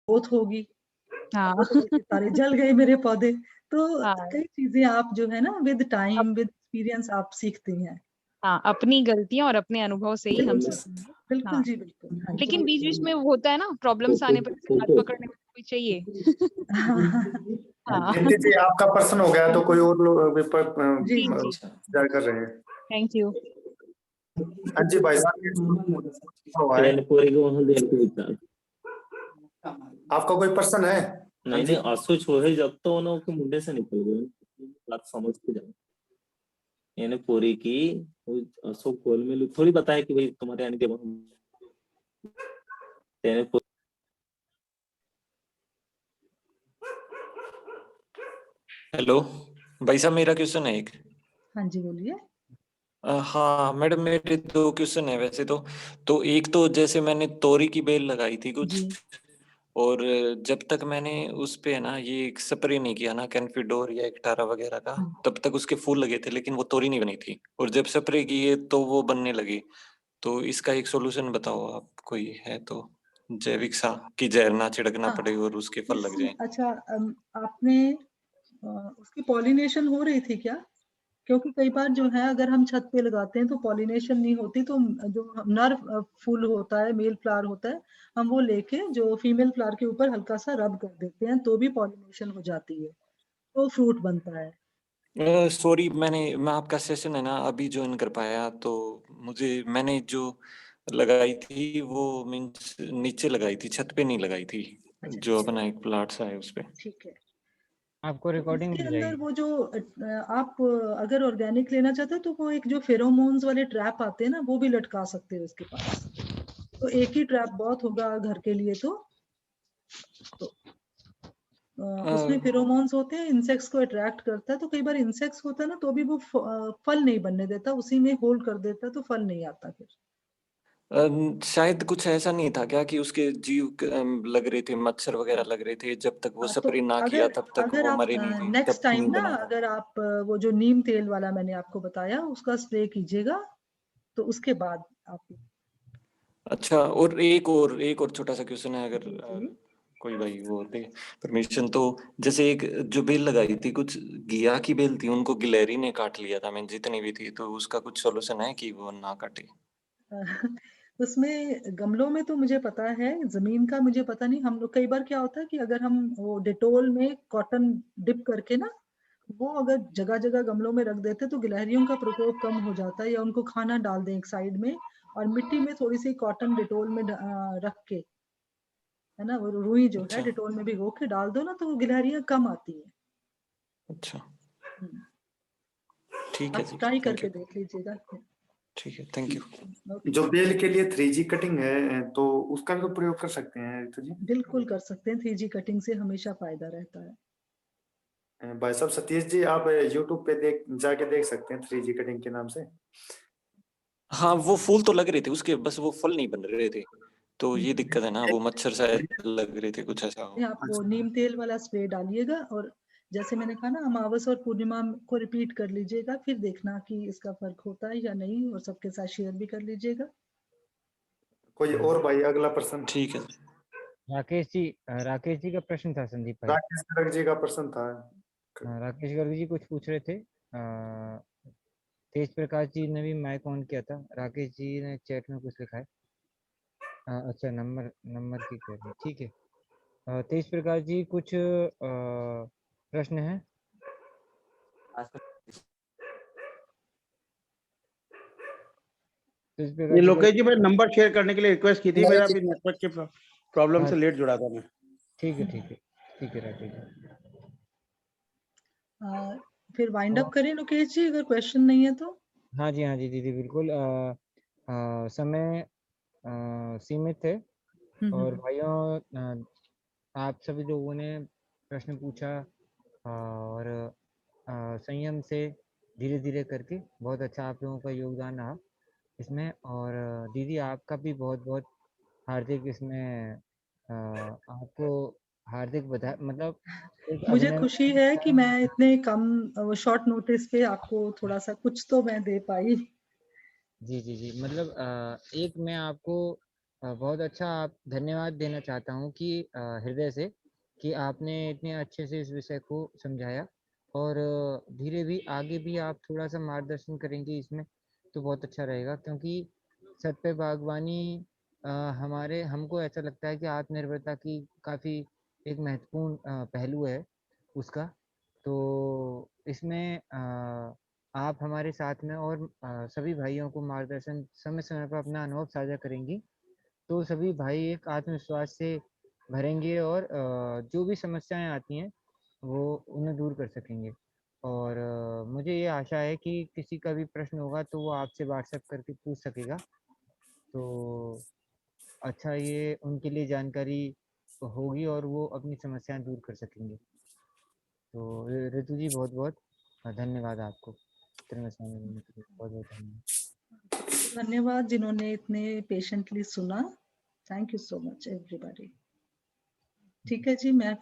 Growth होगी। हाँ। वो तो देखिए सारे जल गए मेरे पौधे। तो हाँ, कई चीज़ें आप जो है ना विद अब टाइम, विद एक्सपीरियंस आप सीखती हैं। हाँ, अपनी गलतियाँ और अपने अनुभव से ही हम बिल्कुल, सीखेंगे। बिल्कुल हाँ, जी, बिल्कुल। हाँ जी। लेकिन बीच-बीच में वो होता है ना प्रॉब्लम्स आने पर जैसे हाथ पकड़ने को कोई चाहिए। हाँ। दीदी जी आपका प्रश्न हो गया तो कोई और लोग भी जी, जी, जी। शेयर कर रहे हैं। Thank you. हाँ जी भाई साहब हुआ है। आपका कोई प्रश्न है? नहीं नहीं आंसू छोहे जब तो उनके मुंडे से निकल गए बात समझ के जाओ यानी पूरी की अशोक गोल में थोड़ी बताया कि भाई तुम्हारे यानी हेलो भाई साहब, मेरा क्वेश्चन है एक। हाँ जी, बोलिए। हाँ मैडम, मेरे दो क्वेश्चन है वैसे तो एक तो जैसे मैंने तोरी की बेल लगाई थी कुछ, जी। और जब तक मैंने उस पे ना ये स्प्रे नहीं किया ना कैनफिडोर या एक्टारा वगैरह का, तब तक उसके फूल लगे थे लेकिन वो तोरी नहीं बनी थी, और जब स्प्रे किए तो वो बनने लगी। तो इसका एक सॉल्यूशन बताओ आप, कोई है तो, जैविक सा कि जहर ना छिड़कना हाँ, पड़े और उसके फल लग जाए। अच्छा आपने उसकी पॉलिनेशन हो रही थी क्या? क्योंकि कई बार जो है अगर हम छत पे लगाते हैं तो पॉलिनेशन नहीं होती, तो जो नर फूल होता है, मेल फ्लावर होता है, हम वो लेके जो फीमेल फ्लावर के ऊपर हल्का सा रब कर देते हैं तो भी पॉलिनेशन हो जाती है, तो फ्रूट बनता है। सॉरी, मैं आपका सेशन है ना अभी ज्वाइन कर पाया, तो मैंने जो लगाई थी वो मीन्स नीचे लगाई थी, छत पे नहीं लगाई थी। अच्छा, जो अपना एक प्लाट सा है उस पे। ठीक है। आपको रिकॉर्डिंग इसके मिल अंदर जाएगी। वो जो आप अगर ऑर्गेनिक लेना चाहते हो तो वो एक जो फेरोमोन्स वाले ट्रैप आते हैं ना, वो भी लटका सकते हो इसके पास। तो एक ही ट्रैप बहुत होगा घर के लिए तो उसमें अ, फेरोमोन्स होते हैं, इंसेक्ट्स को अट्रैक्ट करता है, तो कई बार इंसेक्ट्स होता है ना तो भी वो फल नहीं बनने देता, उसी में होल्ड कर देता है तो फल नहीं आता फिर। शायद कुछ ऐसा नहीं था क्या कि उसके जीव लग रहे थे, मच्छर वगैरह लग रहे थे, जब तक वो हाँ, तो स्प्रे ना किया अगर तब तक अगर वो आप मरे नहीं थे, नेक्स्ट तब टाइम नहीं ना बना था। अगर आप वो जो नीम तेल वाला मैंने आपको बताया उसका स्प्रे कीजिएगा तो उसके बाद आप अच्छा, और एक और छोटा सा क्वेश्चन है, अगर जी। कोई भाई वो दे परमिशन तो। जैसे एक जो बेल लगाई थी, कुछ घिया की बेल थी, उनको गिलहरी ने काट लिया था, मैं जितनी भी थी, तो उसका कुछ सॉल्यूशन है कि वो ना काटे? उसमें गमलों में तो मुझे पता है, जमीन का मुझे पता नहीं। हम लोग कई बार क्या होता है कि अगर हम वो डिटोल में कॉटन डिप करके ना वो अगर जगह जगह गमलों में रख देते तो गिलहरियों का प्रकोप कम हो जाता है, या उनको खाना डाल दें एक साइड में और मिट्टी में थोड़ी सी कॉटन डिटोल में रख के, है ना, वो रुई जो है अच्छा डिटोल में भिगो के डाल दो ना तो वो गिलहरियां कम आती है। अच्छा, हम्म, ठीक है आप जी, ट्राई थैंक करके यू। देख लीजिएगा। ठीक है, थैंक यू। ओके, जो बेल के लिए 3G कटिंग है तो उसका भी तो प्रयोग कर सकते हैं ऋतु जी। बिल्कुल कर सकते हैं, 3G कटिंग से हमेशा फायदा रहता है। भाई साहब सतीश जी आप YouTube पे जाके देख सकते हैं 3G कटिंग के नाम से। हाँ, वो फूल तो लग रहे थे उसके, बस वो फल नहीं बन रहे थे, तो ये हम्म, दिक्कत है ना, वो मच्छर शायद लग रहे थे, कुछ ऐसा हो। आप वो नीम तेल वाला स्प्रे डालिएगा और जैसे मैंने कहा ना अमावस और पूर्णिमा को रिपीट कर लीजिएगा, फिर देखना कि इसका फर्क होता है या नहीं, और सबके साथ शेयर भी कर लीजिएगा। कोई और भाई अगला प्रश्न? ठीक है। राकेश जी का प्रश्न था संदीप भाई। राकेश गर्ग जी का प्रश्न था। राकेश गर्ग जी कुछ पूछ रहे थे। तेज प्रकाश जी ने भी माइक ऑन किया था। राकेश जी ने चैट में कुछ लिखा है। अच्छा, नंबर नंबर की कह रहे, ठीक है। तेज प्रकाश जी कुछ प्रश्न है? तेज प्रकाश ये जी लोकेश जी, मैं नंबर शेयर करने के लिए रिक्वेस्ट की थी, मेरा अभी नेटवर्क के प्रॉब्लम हाँ, से लेट जुड़ा था मैं। ठीक है ठीक है ठीक है राकेश जी। फिर वाइंड अप करें लोकेश जी, अगर क्वेश्चन नहीं है तो। हाँ जी दीदी बिल्कुल। समय सीमित है और भाइयों, आप सभी लोगों ने प्रश्न पूछा और संयम से धीरे धीरे करके बहुत अच्छा आप लोगों का योगदान रहा इसमें। और दीदी आपका भी बहुत बहुत हार्दिक इसमें आपको हार्दिक बधाई, मतलब एक मुझे खुशी है कि मैं अभिनंदन। इतने कम शॉर्ट नोटिस पे आपको थोड़ा सा कुछ तो मैं दे पाई। जी मतलब एक मैं आपको बहुत अच्छा आप धन्यवाद देना चाहता हूँ कि हृदय से कि आपने इतने अच्छे से इस विषय को समझाया और धीरे भी आगे भी आप थोड़ा सा मार्गदर्शन करेंगे इसमें तो बहुत अच्छा रहेगा, क्योंकि सत्य बागवानी हमारे हमको ऐसा लगता है कि आत्मनिर्भरता की काफ़ी एक महत्वपूर्ण पहलू है उसका। तो इसमें आप हमारे साथ में और सभी भाइयों को मार्गदर्शन समय समय पर अपना अनुभव साझा करेंगी तो सभी भाई एक आत्मविश्वास से भरेंगे और जो भी समस्याएं आती हैं वो उन्हें दूर कर सकेंगे। और मुझे ये आशा है कि किसी का भी प्रश्न होगा तो वो आपसे व्हाट्सएप करके पूछ सकेगा। तो अच्छा, ये उनके लिए जानकारी होगी और वो अपनी समस्याएं दूर कर सकेंगे। तो ऋतु जी बहुत बहुत धन्यवाद आपको इतने में समय देने के लिए, बहुत बहुत धन्यवाद। धन्यवाद जिन्होंने इतने पेशेंटली सुना। Thank you so much everybody. ठीक है जी, मैं